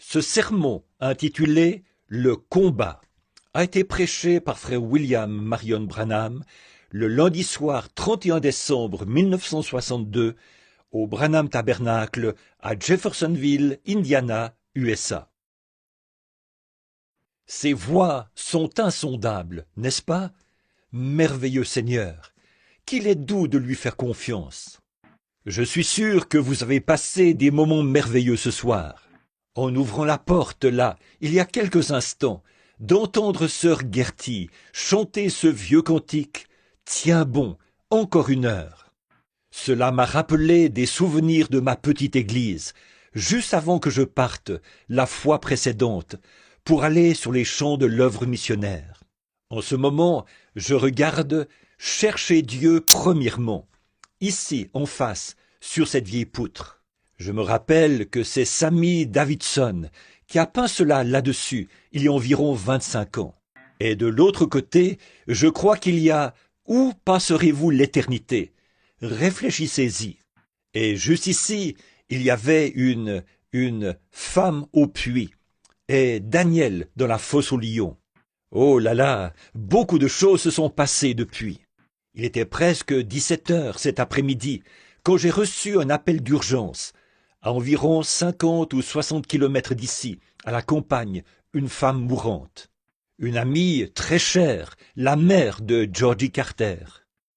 Ce sermon, intitulé « Le combat », a été prêché par frère William Marion Branham le lundi soir 31 décembre 1962 au Branham Tabernacle à Jeffersonville, Indiana, USA. Ces voix sont insondables, n'est-ce pas? Merveilleux Seigneur, qu'il est doux de lui faire confiance. Je suis sûr que vous avez passé des moments merveilleux ce soir. En ouvrant la porte, là, il y a quelques instants, d'entendre sœur Gertie chanter ce vieux cantique « Tiens bon, encore une heure ». Cela m'a rappelé des souvenirs de ma petite église, juste avant que je parte, la fois précédente, pour aller sur les champs de l'œuvre missionnaire. En ce moment, je regarde « Chercher Dieu premièrement », ici, en face, sur cette vieille poutre. Je me rappelle que c'est Sammy Davidson qui a peint cela là-dessus, il y a environ 25 ans. Et de l'autre côté, je crois qu'il y a « Où passerez-vous l'éternité ?» Réfléchissez-y. Et juste ici, il y avait une femme au puits, et Daniel dans la fosse aux lions. Oh là là, beaucoup de choses se sont passées depuis. Il était presque 17 heures cet après-midi, quand j'ai reçu un appel d'urgence. À environ 50 ou 60 kilomètres d'ici, à la campagne, une femme mourante. Une amie très chère, la mère de Georgie Carter.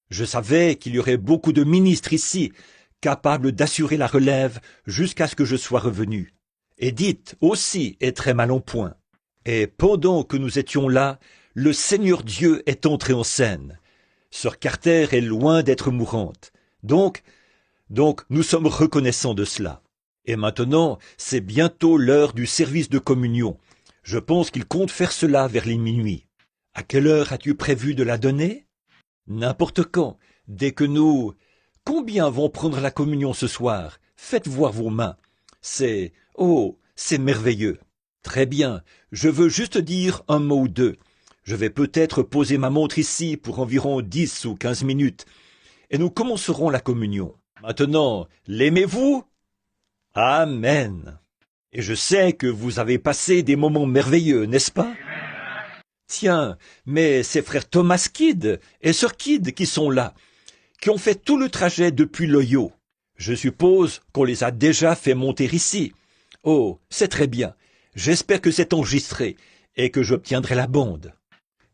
Je savais qu'il y aurait beaucoup de ministres ici, capables d'assurer la relève jusqu'à ce que je sois revenu. Edith aussi est très mal en point. Et pendant que nous étions là, le Seigneur Dieu est entré en scène. Sœur Carter est loin d'être mourante. Donc, nous sommes reconnaissants de cela. Et maintenant, c'est bientôt l'heure du service de communion. Je pense qu'il compte faire cela vers les minuit. À quelle heure as-tu prévu de la donner? N'importe quand, dès que nous... Combien vont prendre la communion ce soir? Faites voir vos mains. C'est merveilleux. Très bien, je veux juste dire un mot ou deux. Je vais peut-être poser ma montre ici pour environ 10 ou 15 minutes. Et nous commencerons la communion. Maintenant, l'aimez-vous? Amen. Et je sais que vous avez passé des moments merveilleux, n'est-ce pas? Tiens, mais c'est frère Thomas Kidd et sœur Kidd qui sont là, qui ont fait tout le trajet depuis l'Ohio. Je suppose qu'on les a déjà fait monter ici. Oh, c'est très bien. J'espère que c'est enregistré et que j'obtiendrai la bande.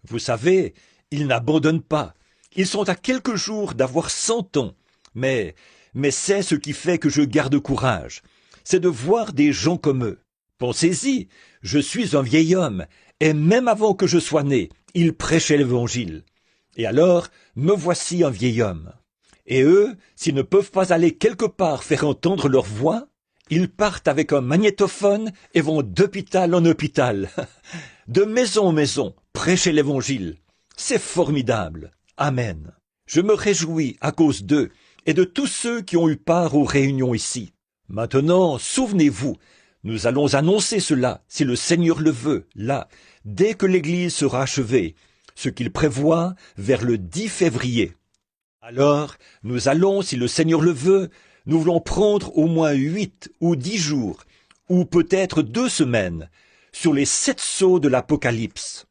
Vous savez, ils n'abandonnent pas. Ils sont à quelques jours d'avoir 100 ans. Mais c'est ce qui fait que je garde courage. C'est de voir des gens comme eux. Pensez-y, je suis un vieil homme, et même avant que je sois né, ils prêchaient l'Évangile. Et alors, me voici un vieil homme. Et eux, s'ils ne peuvent pas aller quelque part faire entendre leur voix, ils partent avec un magnétophone et vont d'hôpital en hôpital, de maison en maison, prêcher l'Évangile. C'est formidable. Amen. Je me réjouis à cause d'eux et de tous ceux qui ont eu part aux réunions ici. Maintenant, souvenez-vous, nous allons annoncer cela, si le Seigneur le veut, là, dès que l'Église sera achevée, ce qu'il prévoit vers le 10 février. Alors, nous allons, si le Seigneur le veut, nous voulons prendre au moins 8 ou 10 jours, ou peut-être 2 semaines, sur les 7 sceaux de l'Apocalypse.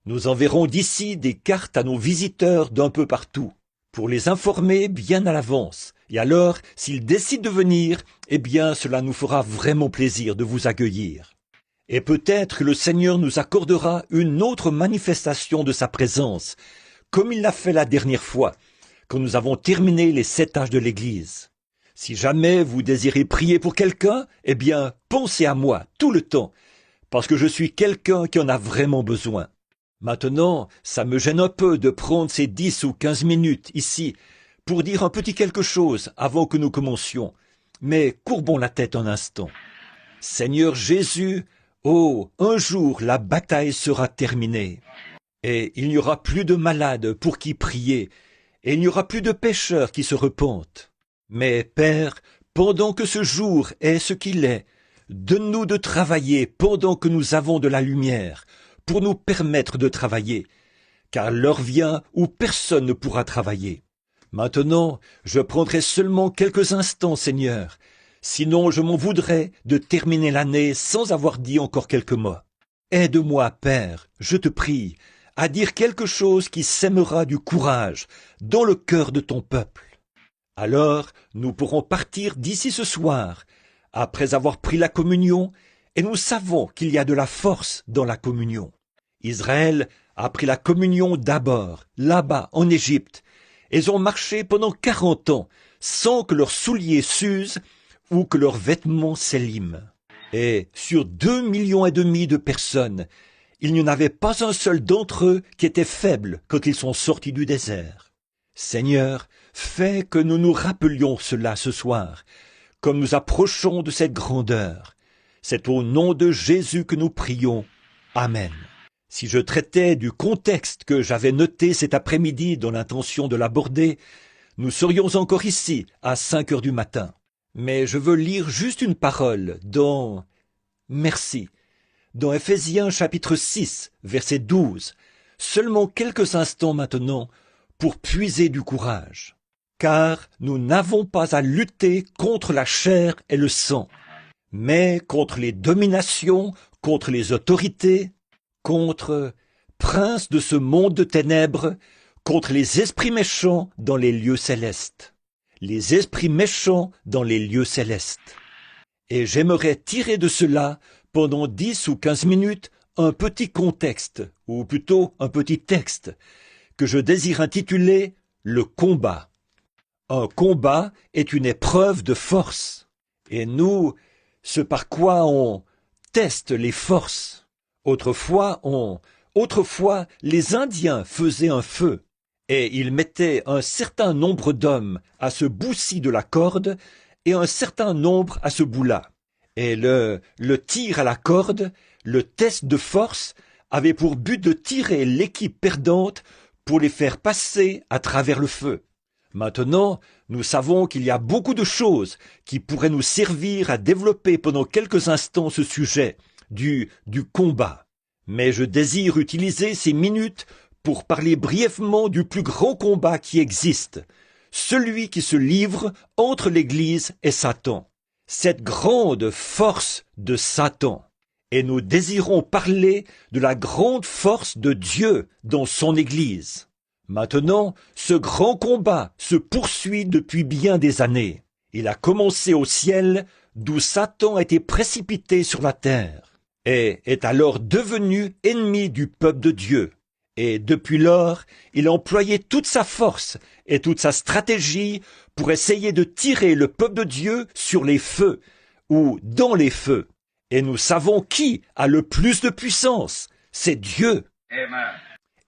Nous enverrons d'ici des cartes à nos visiteurs d'un peu partout, pour les informer bien à l'avance. Et alors, s'ils décident de venir, eh bien, cela nous fera vraiment plaisir de vous accueillir. Et peut-être que le Seigneur nous accordera une autre manifestation de sa présence, comme il l'a fait la dernière fois, quand nous avons terminé les 7 âges de l'Église. Si jamais vous désirez prier pour quelqu'un, eh bien, pensez à moi tout le temps, parce que je suis quelqu'un qui en a vraiment besoin. Maintenant, ça me gêne un peu de prendre ces 10 ou 15 minutes ici pour dire un petit quelque chose avant que nous commencions. Mais courbons la tête un instant. Seigneur Jésus, oh, un jour la bataille sera terminée. Et il n'y aura plus de malades pour qui prier, et il n'y aura plus de pécheurs qui se repentent. Mais Père, pendant que ce jour est ce qu'il est, donne-nous de travailler pendant que nous avons de la lumière, pour nous permettre de travailler, car l'heure vient où personne ne pourra travailler. Maintenant, je prendrai seulement quelques instants, Seigneur, sinon je m'en voudrais de terminer l'année sans avoir dit encore quelques mots. Aide-moi, Père, je te prie, à dire quelque chose qui sèmera du courage dans le cœur de ton peuple. Alors nous pourrons partir d'ici ce soir, après avoir pris la communion, et nous savons qu'il y a de la force dans la communion. Israël a pris la communion d'abord, là-bas, en Égypte. Ils ont marché pendant 40 ans, sans que leurs souliers s'usent ou que leurs vêtements s'éliment. Et sur 2,5 millions de personnes, il n'y en avait pas un seul d'entre eux qui était faible quand ils sont sortis du désert. Seigneur, fais que nous nous rappelions cela ce soir, comme nous approchons de cette grandeur. C'est au nom de Jésus que nous prions. Amen. Si je traitais du contexte que j'avais noté cet après-midi dans l'intention de l'aborder, nous serions encore ici à 5 heures du matin. Mais je veux lire juste une parole dans Éphésiens chapitre 6, verset 12, seulement quelques instants maintenant pour puiser du courage. Car nous n'avons pas à lutter contre la chair et le sang, mais contre les dominations, contre les autorités, contre princes de ce monde de ténèbres, contre les esprits méchants dans les lieux célestes. Les esprits méchants dans les lieux célestes. Et j'aimerais tirer de cela, pendant 10 ou 15 minutes, un petit contexte, ou plutôt un petit texte, que je désire intituler « Le combat ». Un combat est une épreuve de force. Et nous, ce par quoi on teste les forces. Autrefois, les Indiens faisaient un feu. Et ils mettaient un certain nombre d'hommes à ce bout-ci de la corde et un certain nombre à ce bout-là. Et le tir à la corde, le test de force, avait pour but de tirer l'équipe perdante pour les faire passer à travers le feu. Maintenant, nous savons qu'il y a beaucoup de choses qui pourraient nous servir à développer pendant quelques instants ce sujet du combat. Mais je désire utiliser ces minutes pour parler brièvement du plus grand combat qui existe, celui qui se livre entre l'Église et Satan, cette grande force de Satan. Et nous désirons parler de la grande force de Dieu dans son Église. Maintenant, ce grand combat se poursuit depuis bien des années. Il a commencé au ciel, d'où Satan a été précipité sur la terre, et est alors devenu ennemi du peuple de Dieu. Et depuis lors, il a employé toute sa force et toute sa stratégie pour essayer de tirer le peuple de Dieu sur les feux, ou dans les feux. Et nous savons qui a le plus de puissance, c'est Dieu. Amen.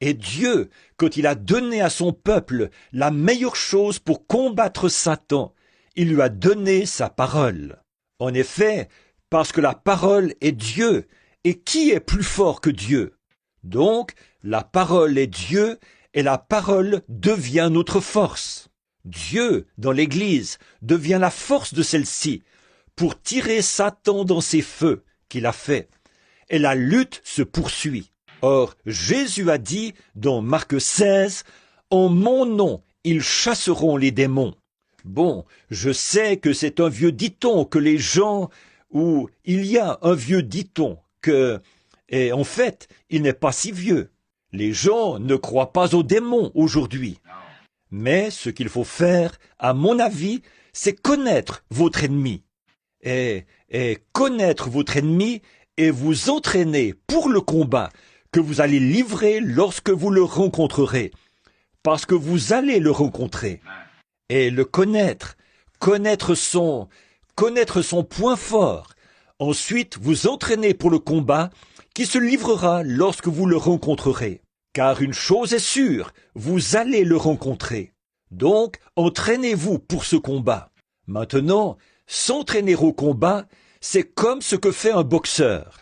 Et Dieu, quand il a donné à son peuple la meilleure chose pour combattre Satan, il lui a donné sa parole. En effet, parce que la parole est Dieu, et qui est plus fort que Dieu? Donc, la parole est Dieu, et la parole devient notre force. Dieu, dans l'Église, devient la force de celle-ci, pour tirer Satan dans ses feux qu'il a fait. Et la lutte se poursuit. Or, Jésus a dit dans Marc 16, « En mon nom, ils chasseront les démons. » Bon, je sais que c'est un vieux dicton que les gens, ou il y a un vieux dicton que, et en fait, il n'est pas si vieux. Les gens ne croient pas aux démons aujourd'hui. Mais ce qu'il faut faire, à mon avis, c'est connaître votre ennemi. Et connaître votre ennemi et vous entraîner pour le combat que vous allez livrer lorsque vous le rencontrerez. Parce que vous allez le rencontrer. Et le connaître son point fort. Ensuite, vous entraîner pour le combat qui se livrera lorsque vous le rencontrerez. Car une chose est sûre, vous allez le rencontrer. Donc, entraînez-vous pour ce combat. Maintenant, s'entraîner au combat, c'est comme ce que fait un boxeur.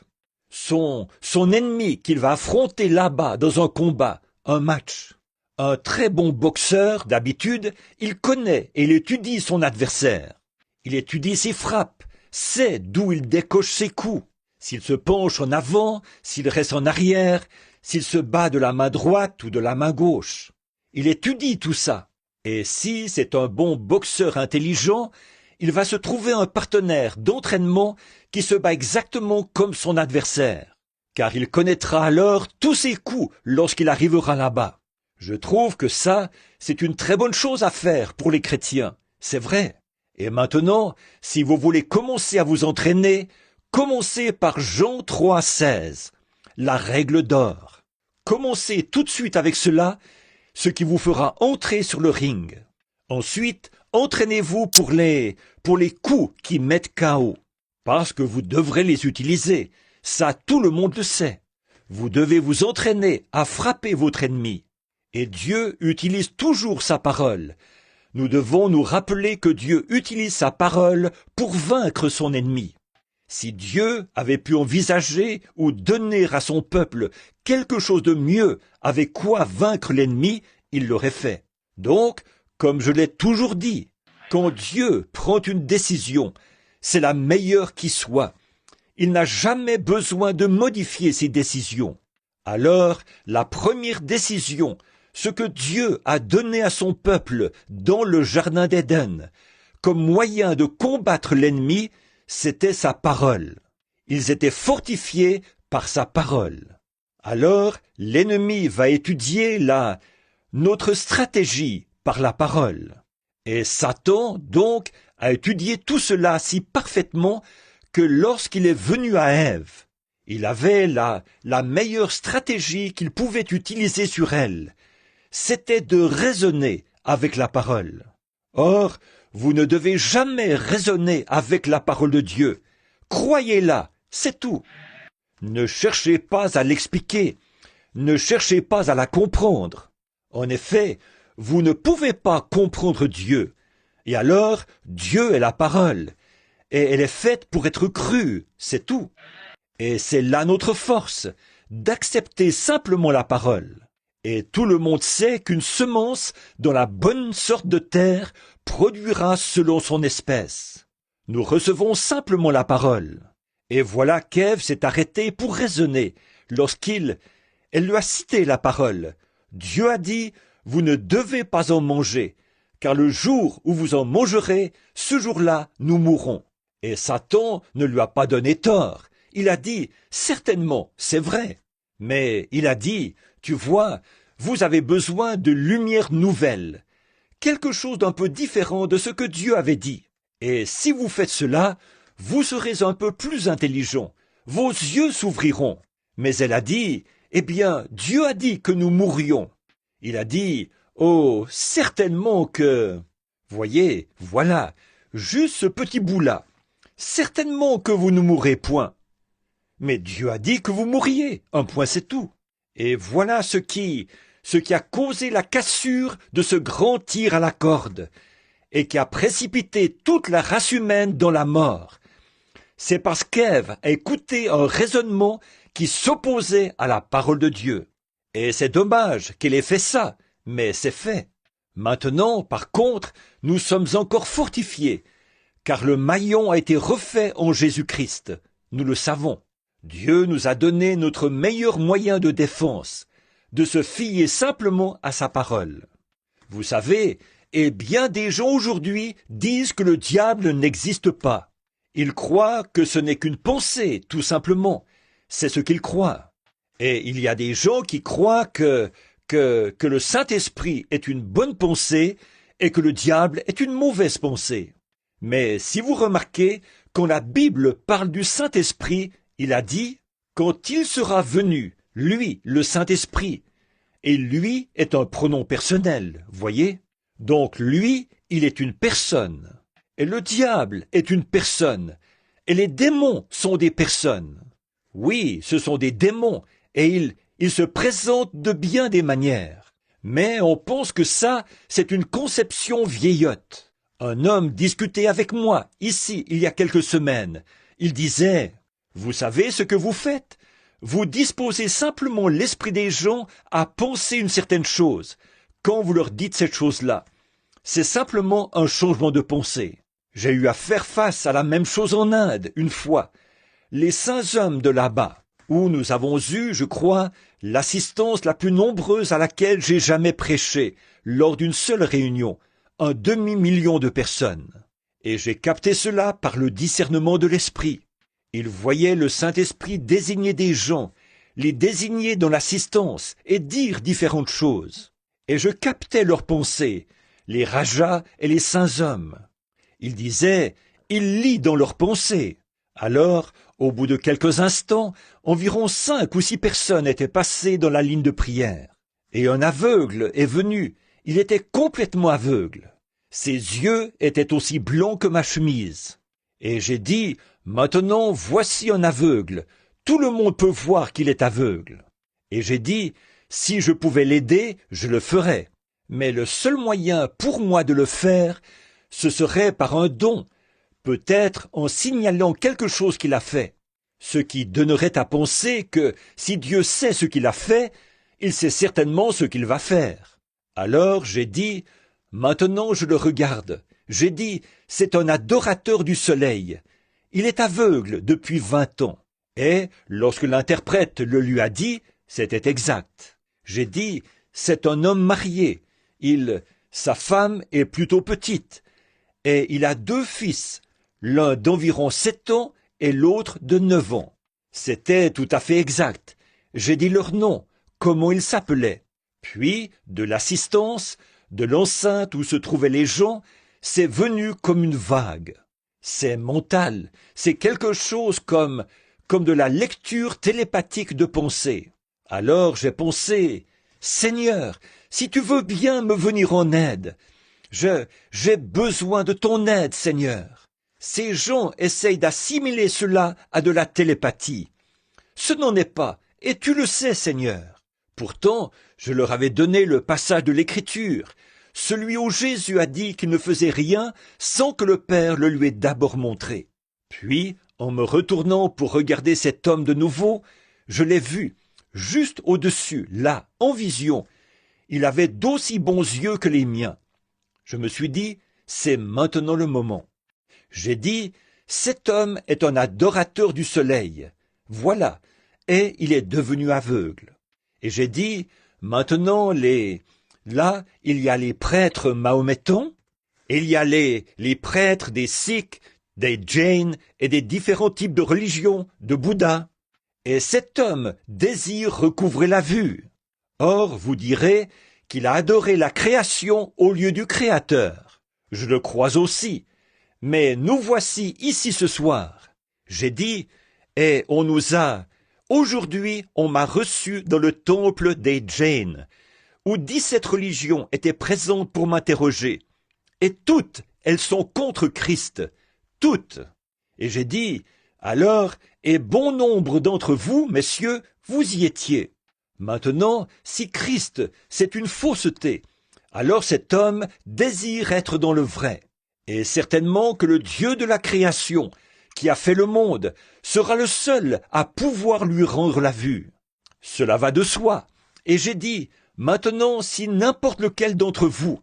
Son ennemi qu'il va affronter là-bas dans un combat, un match. Un très bon boxeur, d'habitude, il connaît et il étudie son adversaire. Il étudie ses frappes, sait d'où il décoche ses coups. S'il se penche en avant, s'il reste en arrière, s'il se bat de la main droite ou de la main gauche. Il étudie tout ça. Et si c'est un bon boxeur intelligent, il va se trouver un partenaire d'entraînement qui se bat exactement comme son adversaire, car il connaîtra alors tous ses coups lorsqu'il arrivera là-bas. Je trouve que ça, c'est une très bonne chose à faire pour les chrétiens, c'est vrai. Et maintenant, si vous voulez commencer à vous entraîner, commencez par Jean 3,16, la règle d'or. Commencez tout de suite avec cela, ce qui vous fera entrer sur le ring. Ensuite, entraînez-vous pour les coups qui mettent KO, parce que vous devrez les utiliser. Ça, tout le monde le sait. Vous devez vous entraîner à frapper votre ennemi. Et Dieu utilise toujours sa parole. Nous devons nous rappeler que Dieu utilise sa parole pour vaincre son ennemi. Si Dieu avait pu envisager ou donner à son peuple quelque chose de mieux avec quoi vaincre l'ennemi, il l'aurait fait. Donc, comme je l'ai toujours dit, quand Dieu prend une décision, c'est la meilleure qui soit. Il n'a jamais besoin de modifier ses décisions. Alors, la première décision, ce que Dieu a donné à son peuple dans le jardin d'Éden, comme moyen de combattre l'ennemi, c'était sa parole. Ils étaient fortifiés par sa parole. Alors, l'ennemi va étudier notre stratégie par la parole. Et Satan, donc, a étudié tout cela si parfaitement que lorsqu'il est venu à Ève, il avait la meilleure stratégie qu'il pouvait utiliser sur elle. C'était de raisonner avec la parole. Or, vous ne devez jamais raisonner avec la parole de Dieu. Croyez-la, c'est tout. Ne cherchez pas à l'expliquer. Ne cherchez pas à la comprendre. En effet, vous ne pouvez pas comprendre Dieu. Et alors, Dieu est la parole. Et elle est faite pour être crue, c'est tout. Et c'est là notre force, d'accepter simplement la parole. Et tout le monde sait qu'une semence dans la bonne sorte de terre produira selon son espèce. Nous recevons simplement la parole. Et voilà qu'Ève s'est arrêtée pour raisonner elle lui a cité la parole. Dieu a dit, vous ne devez pas en manger, car le jour où vous en mangerez, ce jour-là, nous mourrons. Et Satan ne lui a pas donné tort. Il a dit, certainement, c'est vrai. Mais il a dit, tu vois, vous avez besoin de lumière nouvelle, quelque chose d'un peu différent de ce que Dieu avait dit. Et si vous faites cela, vous serez un peu plus intelligent, vos yeux s'ouvriront. Mais elle a dit, eh bien, Dieu a dit que nous mourrions. Il a dit, oh, certainement que... Voyez, voilà, juste ce petit bout-là. Certainement que vous ne mourrez point. Mais Dieu a dit que vous mourriez, un point c'est tout. Et voilà ce qui a causé la cassure de ce grand tir à la corde, et qui a précipité toute la race humaine dans la mort. C'est parce qu'Ève a écouté un raisonnement qui s'opposait à la parole de Dieu. Et c'est dommage qu'elle ait fait ça, mais c'est fait. Maintenant, par contre, nous sommes encore fortifiés, car le maillon a été refait en Jésus-Christ. Nous le savons. Dieu nous a donné notre meilleur moyen de défense, de se fier simplement à sa parole. Vous savez, et bien des gens aujourd'hui disent que le diable n'existe pas. Ils croient que ce n'est qu'une pensée, tout simplement. C'est ce qu'ils croient. Et il y a des gens qui croient que le Saint-Esprit est une bonne pensée et que le diable est une mauvaise pensée. Mais si vous remarquez, quand la Bible parle du Saint-Esprit, il a dit « quand il sera venu, lui, le Saint-Esprit ». Et lui est un pronom personnel, voyez? Donc lui, il est une personne. Et le diable est une personne. Et les démons sont des personnes. Oui, ce sont des démons, et ils se présentent de bien des manières. Mais on pense que ça, c'est une conception vieillotte. Un homme discutait avec moi, ici, il y a quelques semaines. Il disait, « Vous savez ce que vous faites? Vous disposez simplement l'esprit des gens à penser une certaine chose, quand vous leur dites cette chose-là. C'est simplement un changement de pensée. » J'ai eu à faire face à la même chose en Inde, une fois. Les saints hommes de là-bas, où nous avons eu, je crois, l'assistance la plus nombreuse à laquelle j'ai jamais prêché, lors d'une seule réunion, 1 demi-million de personnes. Et j'ai capté cela par le discernement de l'Esprit. Il voyait le Saint-Esprit désigner des gens, les désigner dans l'assistance et dire différentes choses. Et je captais leurs pensées, les rajas et les saints hommes. Il disait, il lit dans leurs pensées. Alors, au bout de quelques instants, environ 5 ou 6 personnes étaient passées dans la ligne de prière. Et un aveugle est venu, il était complètement aveugle. Ses yeux étaient aussi blancs que ma chemise. Et j'ai dit, maintenant voici un aveugle, tout le monde peut voir qu'il est aveugle. Et j'ai dit, si je pouvais l'aider, je le ferais. Mais le seul moyen pour moi de le faire, ce serait par un don, peut-être en signalant quelque chose qu'il a fait. Ce qui donnerait à penser que, si Dieu sait ce qu'il a fait, il sait certainement ce qu'il va faire. Alors j'ai dit, maintenant je le regarde. J'ai dit, c'est un adorateur du soleil. Il est aveugle depuis 20 ans. Et, lorsque l'interprète le lui a dit, c'était exact. J'ai dit, c'est un homme marié. Sa femme est plutôt petite. Et il a 2 fils, l'un d'environ 7 ans et l'autre de 9 ans. C'était tout à fait exact. J'ai dit leur nom, comment ils s'appelaient. Puis, de l'assistance, de l'enceinte où se trouvaient les gens, c'est venu comme une vague. C'est mental, c'est quelque chose comme de la lecture télépathique de pensée. Alors j'ai pensé, Seigneur, si tu veux bien me venir en aide, j'ai besoin de ton aide, Seigneur. Ces gens essayent d'assimiler cela à de la télépathie. Ce n'en est pas, et tu le sais, Seigneur. Pourtant, je leur avais donné le passage de l'Écriture, celui où Jésus a dit qu'il ne faisait rien sans que le Père le lui ait d'abord montré. Puis, en me retournant pour regarder cet homme de nouveau, je l'ai vu, juste au-dessus, là, en vision. Il avait d'aussi bons yeux que les miens. Je me suis dit, c'est maintenant le moment. J'ai dit, cet homme est un adorateur du soleil. Voilà, et il est devenu aveugle. Et j'ai dit, maintenant là, il y a les prêtres mahométans, il y a les prêtres des Sikhs, des Jains et des différents types de religions, de Bouddha. Et cet homme désire recouvrer la vue. Or, vous direz qu'il a adoré la création au lieu du Créateur. Je le crois aussi. Mais nous voici ici ce soir. J'ai dit, et aujourd'hui, on m'a reçu dans le temple des Jains, où 17 religions étaient présentes pour m'interroger. Et toutes, elles sont contre Christ. Toutes. Et j'ai dit, alors, et bon nombre d'entre vous, messieurs, vous y étiez. Maintenant, si Christ, c'est une fausseté, alors cet homme désire être dans le vrai. Et certainement que le Dieu de la création, qui a fait le monde, sera le seul à pouvoir lui rendre la vue. Cela va de soi. Et j'ai dit, maintenant, si n'importe lequel d'entre vous,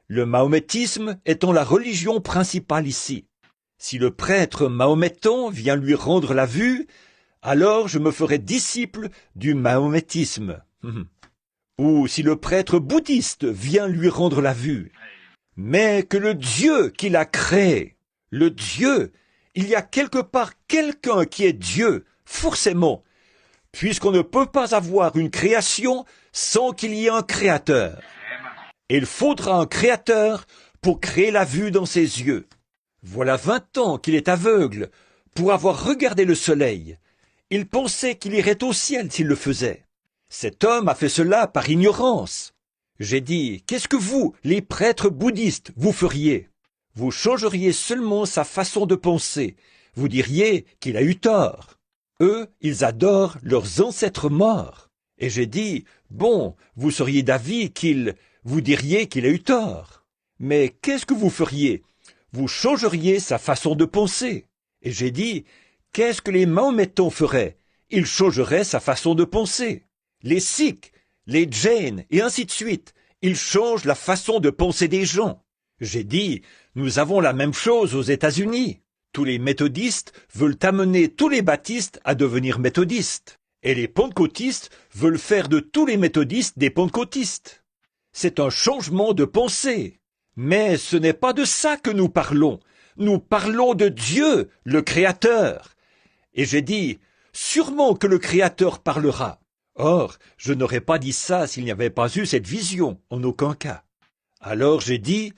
le mahométisme étant la religion principale ici, si le prêtre mahométan vient lui rendre la vue, alors je me ferai disciple du mahométisme. Ou si le prêtre bouddhiste vient lui rendre la vue. Mais que le Dieu qui l'a créé, le Dieu, il y a quelque part quelqu'un qui est Dieu, forcément, puisqu'on ne peut pas avoir une création sans qu'il y ait un créateur. Il faudra un créateur pour créer la vue dans ses yeux. Voilà 20 ans qu'il est aveugle pour avoir regardé le soleil. Il pensait qu'il irait au ciel s'il le faisait. Cet homme a fait cela par ignorance. J'ai dit, qu'est-ce que vous, les prêtres bouddhistes, vous feriez? Vous changeriez seulement sa façon de penser. Vous diriez qu'il a eu tort. Eux, ils adorent leurs ancêtres morts. Et j'ai dit, bon, vous seriez d'avis vous diriez qu'il a eu tort. Mais qu'est-ce que vous feriez? Vous changeriez sa façon de penser. Et j'ai dit, qu'est-ce que les Mahométans feraient? Ils changeraient sa façon de penser. Les Sikhs, les Jains, et ainsi de suite, ils changent la façon de penser des gens. J'ai dit, nous avons la même chose aux États-Unis. Tous les méthodistes veulent amener tous les baptistes à devenir méthodistes. Et les pentecôtistes veulent faire de tous les méthodistes des pentecôtistes. C'est un changement de pensée. Mais ce n'est pas de ça que nous parlons. nous parlons de Dieu, le Créateur. Et j'ai dit, sûrement que le Créateur parlera. Or, je n'aurais pas dit ça s'il n'y avait pas eu cette vision, en aucun cas. Alors j'ai dit,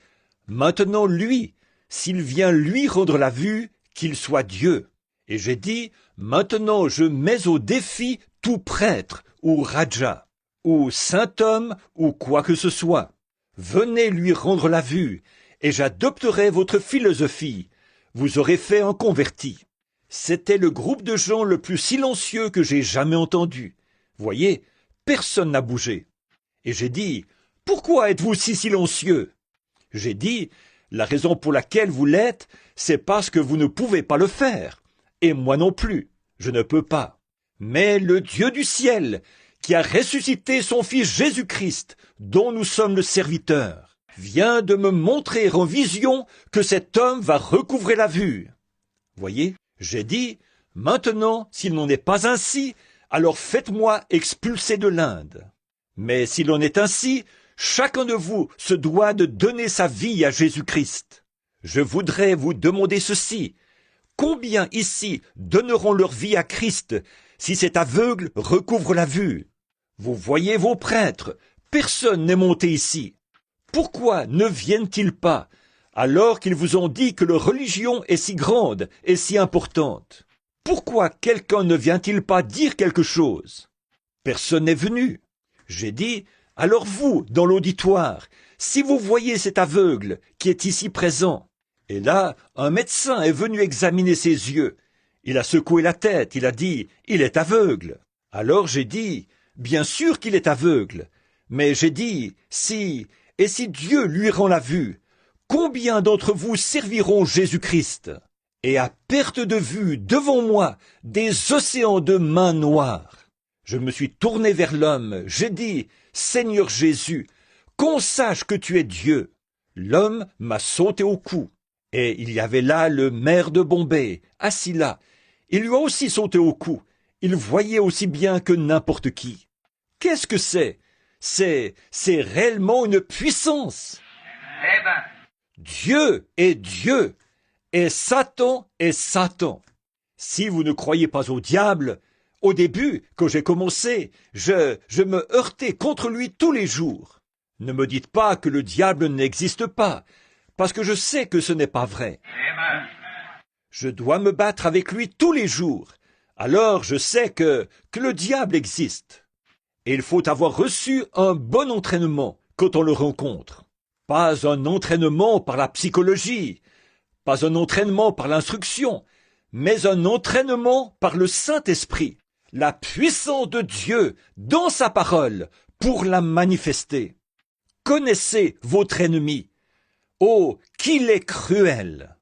maintenant lui, s'il vient lui rendre la vue, qu'il soit Dieu. Et j'ai dit, maintenant je mets au défi tout prêtre, ou raja, ou saint homme, ou quoi que ce soit. Venez lui rendre la vue, et j'adopterai votre philosophie. Vous aurez fait un converti. C'était le groupe de gens le plus silencieux que j'ai jamais entendu. Voyez, personne n'a bougé. Et j'ai dit, pourquoi êtes-vous si silencieux? J'ai dit, la raison pour laquelle vous l'êtes, c'est parce que vous ne pouvez pas le faire. Et moi non plus, je ne peux pas. Mais le Dieu du ciel, qui a ressuscité son Fils Jésus-Christ, dont nous sommes le serviteur, vient de me montrer en vision que cet homme va recouvrer la vue. Voyez, j'ai dit, maintenant, s'il n'en est pas ainsi, alors faites-moi expulser de l'Inde. Mais s'il en est ainsi, chacun de vous se doit de donner sa vie à Jésus-Christ. Je voudrais vous demander ceci. Combien ici donneront leur vie à Christ si cet aveugle recouvre la vue? Vous voyez vos prêtres, personne n'est monté ici. Pourquoi ne viennent-ils pas, alors qu'ils vous ont dit que leur religion est si grande et si importante? Pourquoi quelqu'un ne vient-il pas dire quelque chose? Personne n'est venu. J'ai dit, alors vous, dans l'auditoire, si vous voyez cet aveugle qui est ici présent, et là, un médecin est venu examiner ses yeux. Il a secoué la tête, il a dit, il est aveugle. Alors j'ai dit, bien sûr qu'il est aveugle. Mais j'ai dit, si Dieu lui rend la vue, combien d'entre vous serviront Jésus-Christ? Et à perte de vue, devant moi, des océans de mains noires. Je me suis tourné vers l'homme, j'ai dit, Seigneur Jésus, qu'on sache que tu es Dieu. L'homme m'a sauté au cou. Et il y avait là le maire de Bombay, assis là. Il lui a aussi sauté au cou. Il voyait aussi bien que n'importe qui. Qu'est-ce que c'est? C'est réellement une puissance. Dieu est Dieu. Et Satan est Satan. Si vous ne croyez pas au diable, au début, quand j'ai commencé, je me heurtais contre lui tous les jours. Ne me dites pas que le diable n'existe pas, parce que je sais que ce n'est pas vrai. Je dois me battre avec lui tous les jours. Alors je sais que le diable existe. Et il faut avoir reçu un bon entraînement quand on le rencontre. Pas un entraînement par la psychologie, pas un entraînement par l'instruction, mais un entraînement par le Saint-Esprit, la puissance de Dieu dans sa parole pour la manifester. Connaissez votre ennemi. Oh, qu'il est cruel!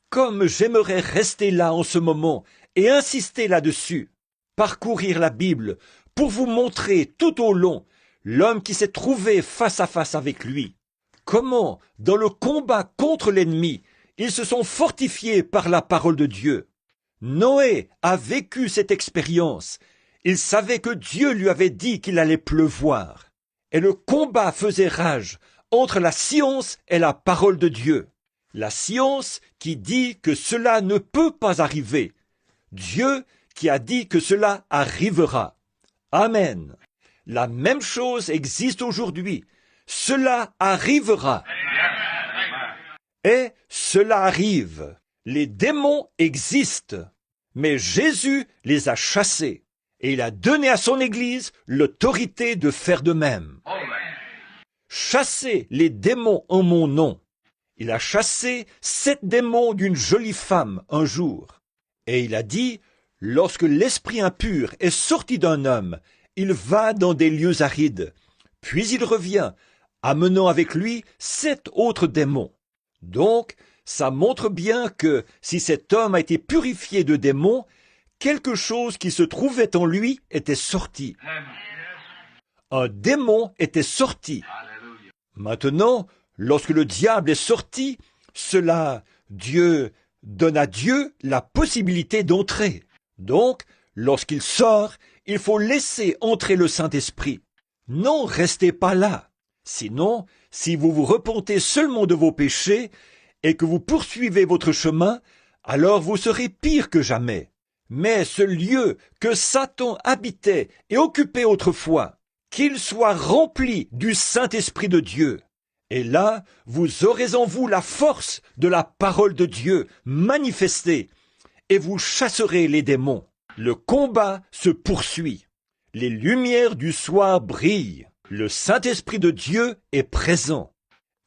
Comme j'aimerais rester là en ce moment et insister là-dessus, parcourir la Bible pour vous montrer tout au long l'homme qui s'est trouvé face à face avec lui. Comment, dans le combat contre l'ennemi, ils se sont fortifiés par la parole de Dieu. Noé a vécu cette expérience. Il savait que Dieu lui avait dit qu'il allait pleuvoir. Et le combat faisait rage entre la science et la parole de Dieu. La science qui dit que cela ne peut pas arriver. Dieu qui a dit que cela arrivera. Amen. La même chose existe aujourd'hui. Cela arrivera. Et cela arrive. Les démons existent. Mais Jésus les a chassés. Et il a donné à son Église l'autorité de faire de même. Chassez les démons en mon nom. Il a chassé 7 démons d'une jolie femme un jour. Et il a dit, lorsque l'esprit impur est sorti d'un homme, il va dans des lieux arides. Puis il revient, amenant avec lui 7 autres démons. Donc, ça montre bien que si cet homme a été purifié de démons, quelque chose qui se trouvait en lui était sorti. Un démon était sorti. Maintenant, lorsque le diable est sorti, Dieu donne à Dieu la possibilité d'entrer. Donc, lorsqu'il sort, il faut laisser entrer le Saint-Esprit. Non, restez pas là. Sinon, si vous vous repentez seulement de vos péchés, et que vous poursuivez votre chemin, alors vous serez pire que jamais. Mais ce lieu que Satan habitait et occupait autrefois, qu'il soit rempli du Saint-Esprit de Dieu. Et là, vous aurez en vous la force de la parole de Dieu manifestée, et vous chasserez les démons. Le combat se poursuit. Les lumières du soir brillent. Le Saint-Esprit de Dieu est présent.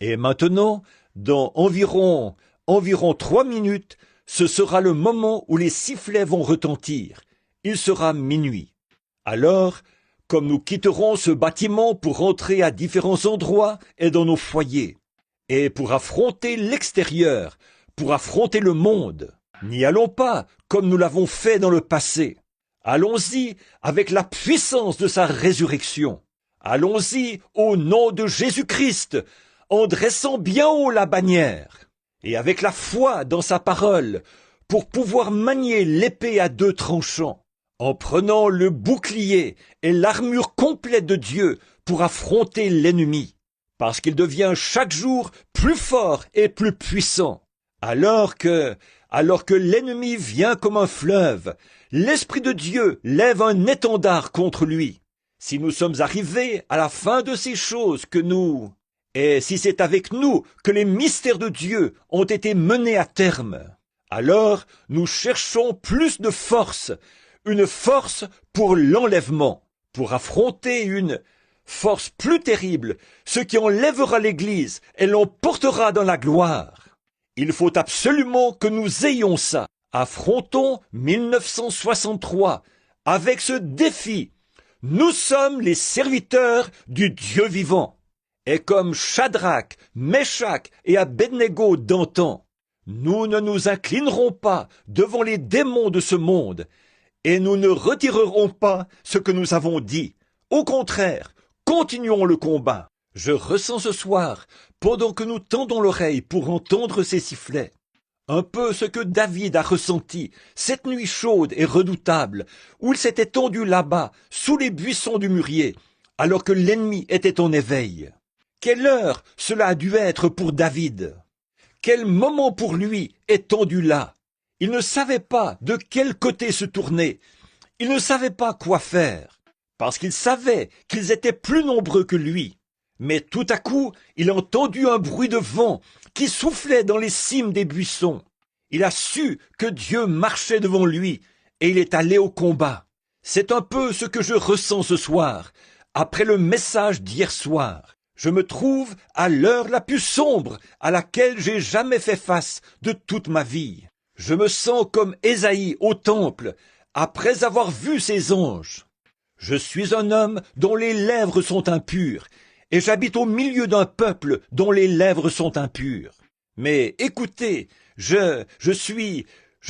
Et maintenant, dans environ 3 minutes, ce sera le moment où les sifflets vont retentir. Il sera minuit. Alors, comme nous quitterons ce bâtiment pour rentrer à différents endroits et dans nos foyers, et pour affronter l'extérieur, pour affronter le monde, n'y allons pas comme nous l'avons fait dans le passé. Allons-y avec la puissance de sa résurrection. Allons-y au nom de Jésus-Christ, en dressant bien haut la bannière, et avec la foi dans sa parole, pour pouvoir manier l'épée à 2 tranchants, en prenant le bouclier et l'armure complète de Dieu pour affronter l'ennemi, parce qu'il devient chaque jour plus fort et plus puissant. Alors que l'ennemi vient comme un fleuve, l'Esprit de Dieu lève un étendard contre lui. Si nous sommes arrivés à la fin de ces choses et si c'est avec nous que les mystères de Dieu ont été menés à terme, alors nous cherchons plus de force, une force pour l'enlèvement, pour affronter une force plus terrible, ce qui enlèvera l'Église et l'emportera dans la gloire. Il faut absolument que nous ayons ça. Affrontons 1963 avec ce défi. Nous sommes les serviteurs du Dieu vivant. Et comme Shadrach, Meshach et Abednego d'antan, nous ne nous inclinerons pas devant les démons de ce monde, et nous ne retirerons pas ce que nous avons dit. Au contraire, continuons le combat. Je ressens ce soir, pendant que nous tendons l'oreille pour entendre ces sifflets, un peu ce que David a ressenti cette nuit chaude et redoutable, où il s'était tendu là-bas, sous les buissons du mûrier, alors que l'ennemi était en éveil. Quelle heure cela a dû être pour David! Quel moment pour lui étendu là! Il ne savait pas de quel côté se tourner. Il ne savait pas quoi faire, parce qu'il savait qu'ils étaient plus nombreux que lui. Mais tout à coup, il a entendu un bruit de vent qui soufflait dans les cimes des buissons. Il a su que Dieu marchait devant lui, et il est allé au combat. C'est un peu ce que je ressens ce soir, après le message d'hier soir. Je me trouve à l'heure la plus sombre à laquelle j'ai jamais fait face de toute ma vie. Je me sens comme Ésaïe au temple, après avoir vu ses anges. Je suis un homme dont les lèvres sont impures, et j'habite au milieu d'un peuple dont les lèvres sont impures. Mais écoutez, je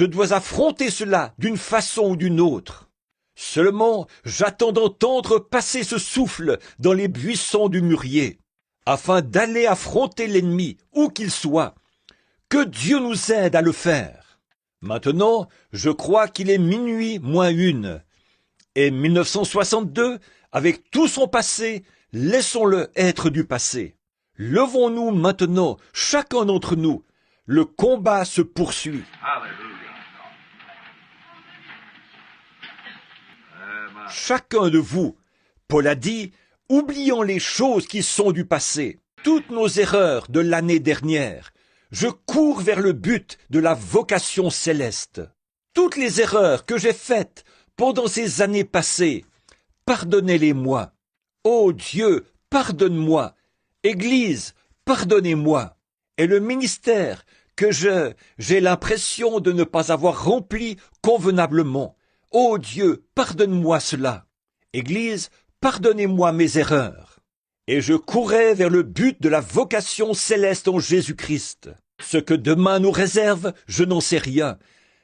dois affronter cela d'une façon ou d'une autre. Seulement, j'attends d'entendre passer ce souffle dans les buissons du mûrier, afin d'aller affronter l'ennemi, où qu'il soit. Que Dieu nous aide à le faire. Maintenant, je crois qu'il est minuit moins 1. Et 1962, avec tout son passé, laissons-le être du passé. Levons-nous maintenant, chacun d'entre nous. Le combat se poursuit. Chacun de vous, Paul a dit, oublions les choses qui sont du passé, toutes nos erreurs de l'année dernière. Je cours vers le but de la vocation céleste. Toutes les erreurs que j'ai faites pendant ces années passées, pardonnez-les-moi. Ô Dieu, pardonne-moi. Église, pardonnez-moi. Et le ministère que j'ai l'impression de ne pas avoir rempli convenablement. Ô Dieu, pardonne-moi cela. Église, pardonnez-moi mes erreurs. Et je courais vers le but de la vocation céleste en Jésus-Christ. Ce que demain nous réserve, je n'en sais rien.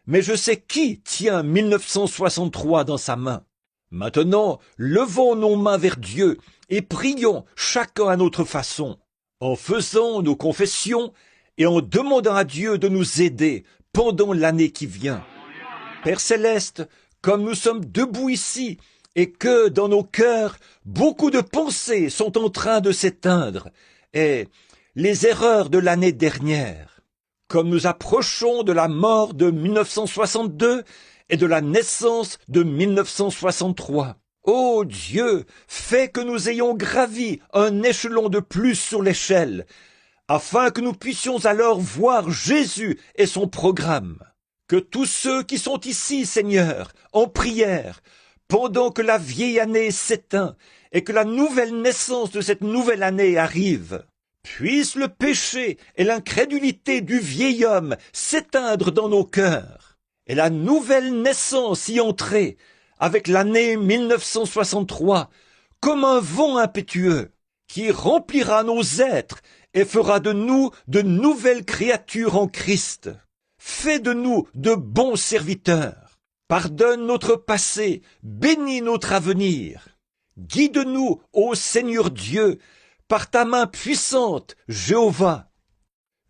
Mais je sais qui tient 1963 dans sa main. Maintenant, levons nos mains vers Dieu et prions chacun à notre façon, en faisant nos confessions et en demandant à Dieu de nous aider pendant l'année qui vient. Père Céleste, comme nous sommes debout ici et que dans nos cœurs, beaucoup de pensées sont en train de s'éteindre et les erreurs de l'année dernière, comme nous approchons de la mort de 1962 et de la naissance de 1963. Ô Dieu, fais que nous ayons gravi un échelon de plus sur l'échelle, afin que nous puissions alors voir Jésus et son programme. Que tous ceux qui sont ici, Seigneur, en prière, pendant que la vieille année s'éteint et que la nouvelle naissance de cette nouvelle année arrive, puisse le péché et l'incrédulité du vieil homme s'éteindre dans nos cœurs, et la nouvelle naissance y entrer, avec l'année 1963, comme un vent impétueux, qui remplira nos êtres et fera de nous de nouvelles créatures en Christ. Fais de nous de bons serviteurs. Pardonne notre passé, bénis notre avenir. Guide-nous, ô Seigneur Dieu, par ta main puissante, Jéhovah.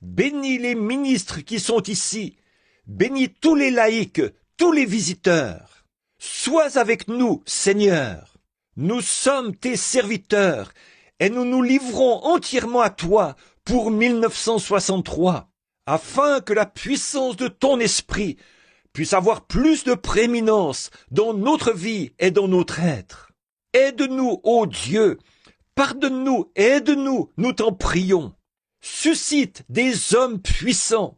Bénis les ministres qui sont ici. Bénis tous les laïcs, tous les visiteurs. Sois avec nous, Seigneur. Nous sommes tes serviteurs et nous nous livrons entièrement à toi pour 1963, afin que la puissance de ton esprit puisse avoir plus de prééminence dans notre vie et dans notre être. Aide-nous, ô Dieu, pardonne-nous et aide-nous, nous t'en prions. Suscite des hommes puissants,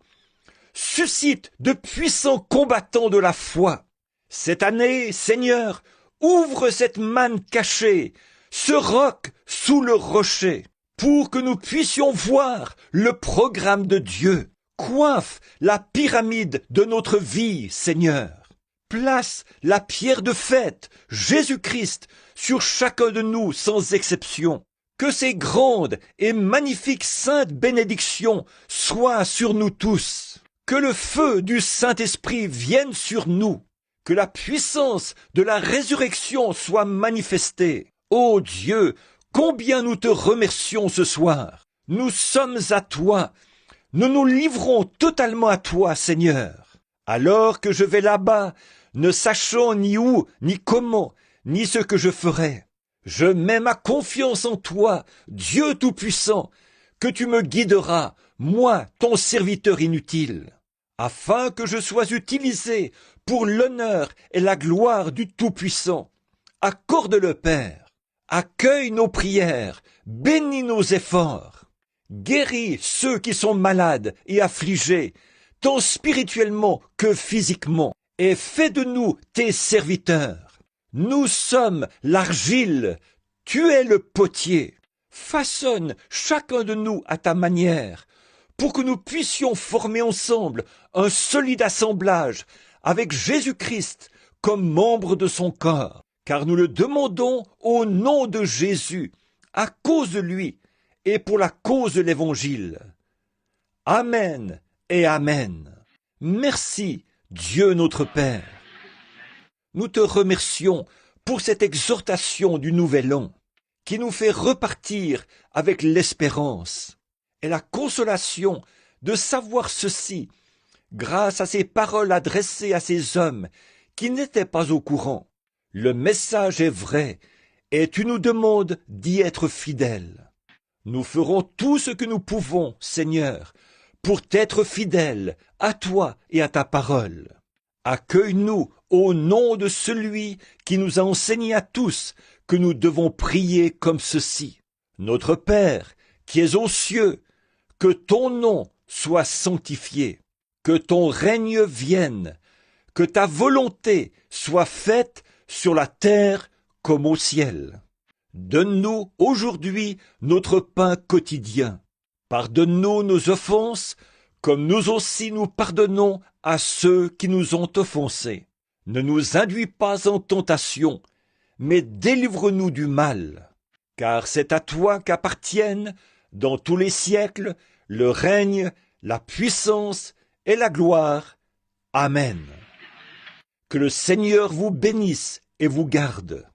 suscite de puissants combattants de la foi. Cette année, Seigneur, ouvre cette manne cachée, ce roc sous le rocher, pour que nous puissions voir le programme de Dieu. Coiffe la pyramide de notre vie, Seigneur. Place la pierre de fête, Jésus-Christ, sur chacun de nous sans exception. Que ces grandes et magnifiques saintes bénédictions soient sur nous tous. Que le feu du Saint-Esprit vienne sur nous. Que la puissance de la résurrection soit manifestée. Ô Dieu, combien nous te remercions ce soir. Nous sommes à toi. Nous nous livrons totalement à toi, Seigneur. Alors que je vais là-bas, ne sachant ni où, ni comment, ni ce que je ferai, je mets ma confiance en toi, Dieu Tout-Puissant, que tu me guideras, moi, ton serviteur inutile, afin que je sois utilisé pour l'honneur et la gloire du Tout-Puissant. Accorde-le, Père. Accueille nos prières, bénis nos efforts. Guéris ceux qui sont malades et affligés, tant spirituellement que physiquement, et fais de nous tes serviteurs. Nous sommes l'argile, tu es le potier. Façonne chacun de nous à ta manière, pour que nous puissions former ensemble un solide assemblage avec Jésus-Christ comme membre de son corps, car nous le demandons au nom de Jésus, à cause de lui, et pour la cause de l'Évangile. Amen et Amen. Merci, Dieu notre Père. Nous te remercions pour cette exhortation du Nouvel An, qui nous fait repartir avec l'espérance et la consolation de savoir ceci, grâce à ces paroles adressées à ces hommes qui n'étaient pas au courant. Le message est vrai, et tu nous demandes d'y être fidèles. Nous ferons tout ce que nous pouvons, Seigneur, pour t'être fidèles à toi et à ta parole. Accueille-nous au nom de celui qui nous a enseigné à tous que nous devons prier comme ceci. Notre Père, qui es aux cieux, que ton nom soit sanctifié, que ton règne vienne, que ta volonté soit faite sur la terre comme au ciel. Donne-nous aujourd'hui notre pain quotidien. Pardonne-nous nos offenses, comme nous aussi nous pardonnons à ceux qui nous ont offensés. Ne nous induis pas en tentation, mais délivre-nous du mal. Car c'est à toi qu'appartiennent, dans tous les siècles, le règne, la puissance et la gloire. Amen. Que le Seigneur vous bénisse et vous garde.